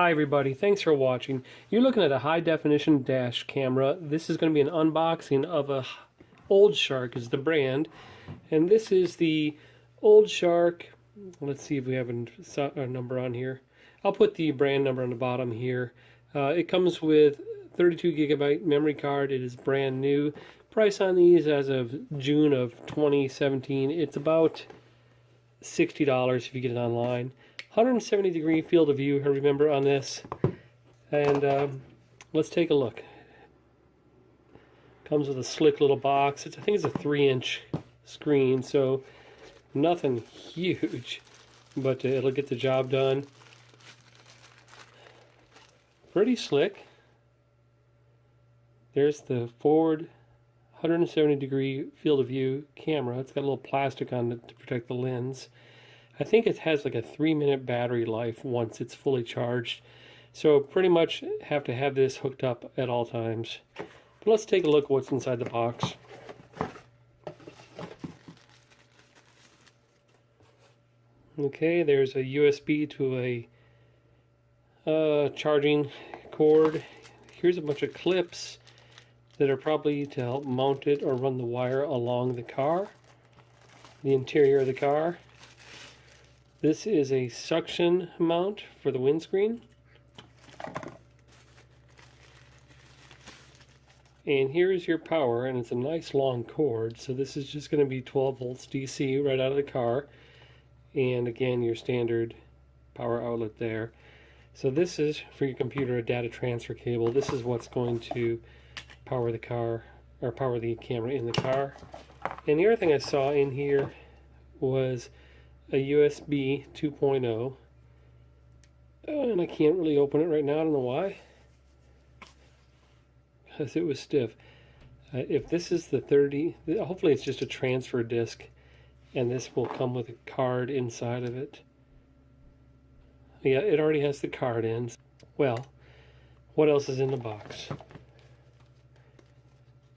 Hi everybody, thanks for watching. You're looking at a high definition dash camera. This is going to be an unboxing of a Old Shark is the brand. And this is the Old Shark. Let's see if we have a number on here. I'll put the brand number on the bottom here. It comes with 32 gigabyte memory card. It is brand new. Price on these as of June of 2017. It's about $60 if you get it online. 170-degree field of view, I remember, on this. And let's take a look. Comes with a slick little box. I think it's a 3-inch screen, so nothing huge, but it'll get the job done. Pretty slick. There's the forward 170-degree field of view camera. It's got a little plastic on it to protect the lens. I think it has like a 3-minute battery life once it's fully charged. So pretty much have to have this hooked up at all times. But let's take a look at what's inside the box. Okay, there's a USB to a charging cord. Here's a bunch of clips that are probably to help mount it or run the wire along the car, the interior of the car. This is a suction mount for the windscreen. And here's your power, and it's a nice long cord. So this is just going to be 12 volts DC right out of the car. And again, your standard power outlet there. So this is for your computer, a data transfer cable. This is what's going to power the car, or power the camera in the car. And the other thing I saw in here was a USB 2.0. And I can't really open it right now. I don't know why. Because it was stiff. If this is the 30, hopefully it's just a transfer disc, and this will come with a card inside of it. Yeah, it already has the card in. Well, what else is in the box?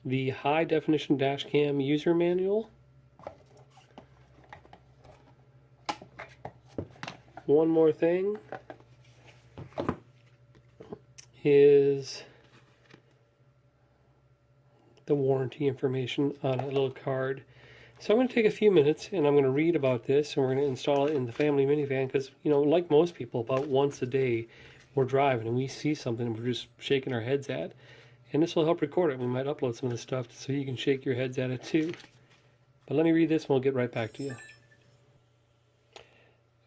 The high definition dash cam user manual. One more thing is the warranty information on a little card. So I'm going to take a few minutes and I'm going to read about this, and we're going to install it in the family minivan because, you know, like most people, about once a day we're driving and we see something and we're just shaking our heads at. And this will help record it. We might upload some of this stuff so you can shake your heads at it too. But let me read this and we'll get right back to you.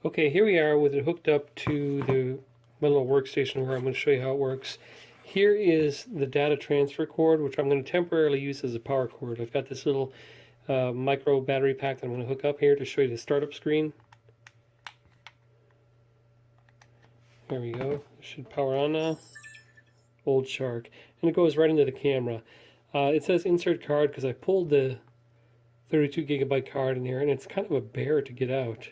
Okay, here we are with it hooked up to my little workstation where I'm going to show you how it works. Here is the data transfer cord, which I'm going to temporarily use as a power cord. I've got this little micro battery pack that I'm going to hook up here to show you the startup screen. There we go. It should power on now. Old Shark. And it goes right into the camera. It says insert card because I pulled the 32 gigabyte card in here, and it's kind of a bear to get out.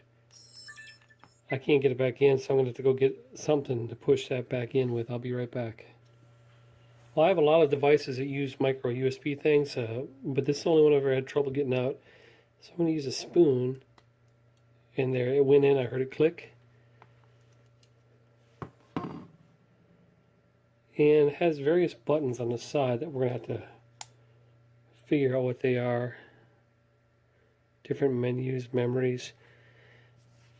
I can't get it back in, so I'm going to have to go get something to push that back in with. I'll be right back. Well, I have a lot of devices that use micro USB things, but this is the only one I've ever had trouble getting out. So I'm going to use a spoon. And there, it went in. I heard it click. And it has various buttons on the side that we're going to have to figure out what they are. Different menus, memories.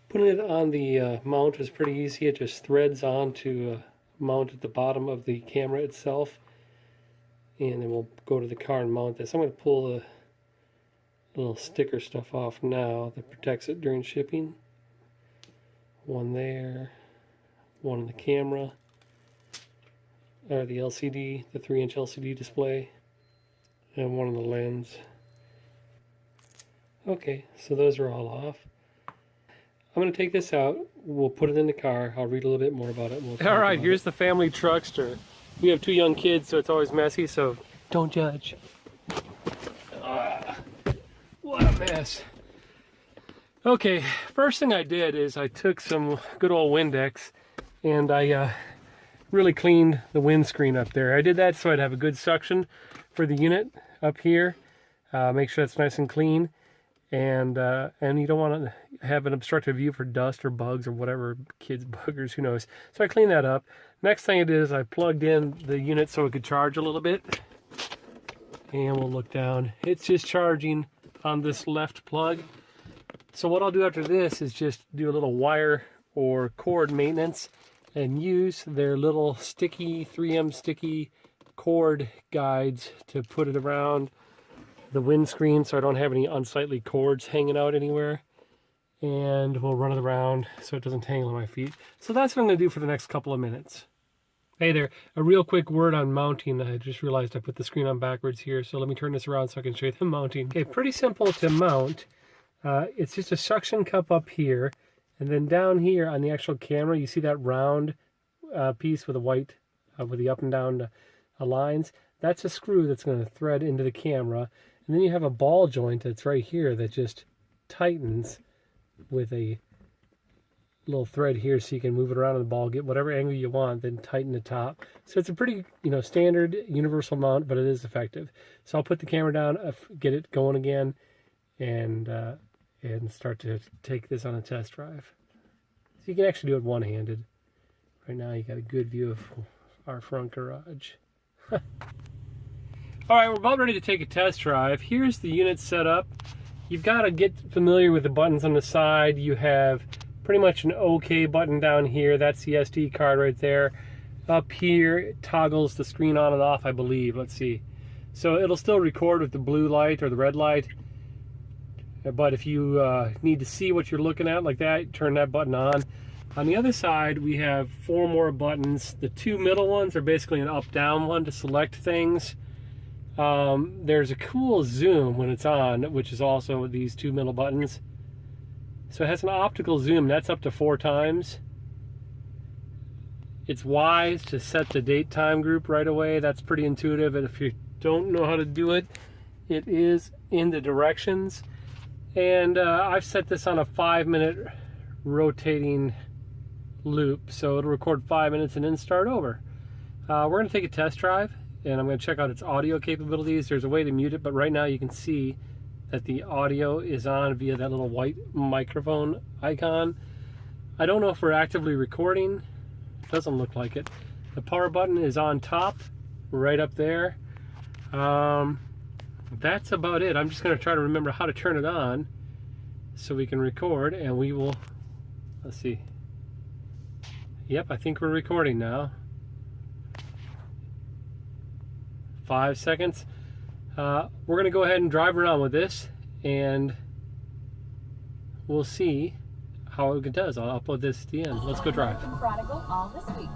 Putting it on the mount is pretty easy. It just threads on to mount at the bottom of the camera itself. And then we'll go to the car and mount this. I'm going to pull the little sticker stuff off now that protects it during shipping. One there. One on the camera. Or the LCD, the 3-inch LCD display. And one on the lens. Okay, so those are all off. I'm going to take this out. We'll put it in the car. I'll read a little bit more about it. All right, here's the family truckster. We have 2 young kids, so it's always messy, so don't judge. What a mess. Okay, first thing I did is I took some good old Windex and I really cleaned the windscreen up there. I did that so I'd have a good suction for the unit up here. Make sure that's nice and clean. and you don't want to have an obstructive view for dust or bugs or whatever, kids, buggers, who knows. So I cleaned that up. Next thing I did is I plugged in the unit so it could charge a little bit. And we'll look down. It's just charging on this left plug. So what I'll do after this is just do a little wire or cord maintenance and use their little sticky, 3M sticky cord guides to put it around the windscreen so I don't have any unsightly cords hanging out anywhere. And we'll run it around so it doesn't tangle on my feet. So that's what I'm going to do for the next couple of minutes. Hey there, a real quick word on mounting. I just realized I put the screen on backwards here, so let me turn this around so I can show you the mounting. Okay, pretty simple to mount. It's just a suction cup up here, and then down here on the actual camera, you see that round piece with the white, with the up and down lines? That's a screw that's going to thread into the camera, and then you have a ball joint that's right here that just tightens with a little thread here so you can move it around on the ball, get whatever angle you want, then tighten the top. So it's a pretty, standard universal mount, but it is effective. So I'll put the camera down, get it going again, and start to take this on a test drive. So you can actually do it one-handed. Right now you got a good view of our front garage. All right, we're about ready to take a test drive. Here's the unit set up. You've got to get familiar with the buttons on the side. You have pretty much an OK button down here. That's the SD card right there. Up here, it toggles the screen on and off, I believe. Let's see. So it'll still record with the blue light or the red light. But if you need to see what you're looking at like that, turn that button on. On the other side, we have 4 more buttons. The 2 middle ones are basically an up-down one to select things. There's a cool zoom when it's on, which is also these 2 middle buttons. So it has an optical zoom, that's up to 4 times. It's wise to set the date time group right away. That's pretty intuitive, and if you don't know how to do it, it is in the directions. And I've set this on a 5-minute rotating loop, so it'll record 5 minutes and then start over. We're going to take a test drive, and I'm going to check out its audio capabilities. There's a way to mute it, but right now you can see that the audio is on via that little white microphone icon. I don't know if we're actively recording. It doesn't look like it. The power button is on top, right up there. That's about it. I'm just going to try to remember how to turn it on so we can record, and we will, let's see. Yep, I think we're recording now. 5 seconds. We're going to go ahead and drive around with this, and we'll see how it does. I'll upload this at the end. Let's go drive. Prodigal all this week.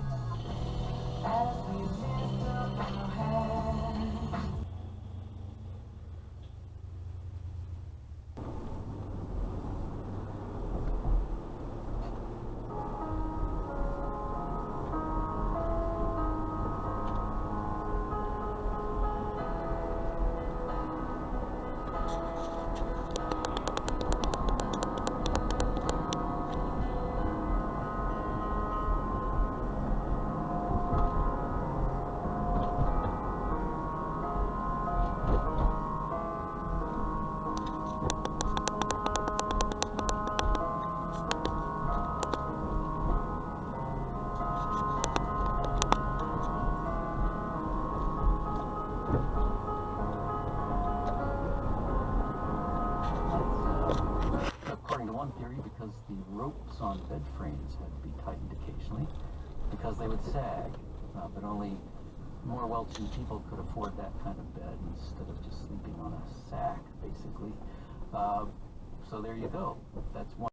One theory, because the ropes on bed frames had to be tightened occasionally because they would sag, but only more well-to-do people could afford that kind of bed instead of just sleeping on a sack, basically. So there you go. That's one.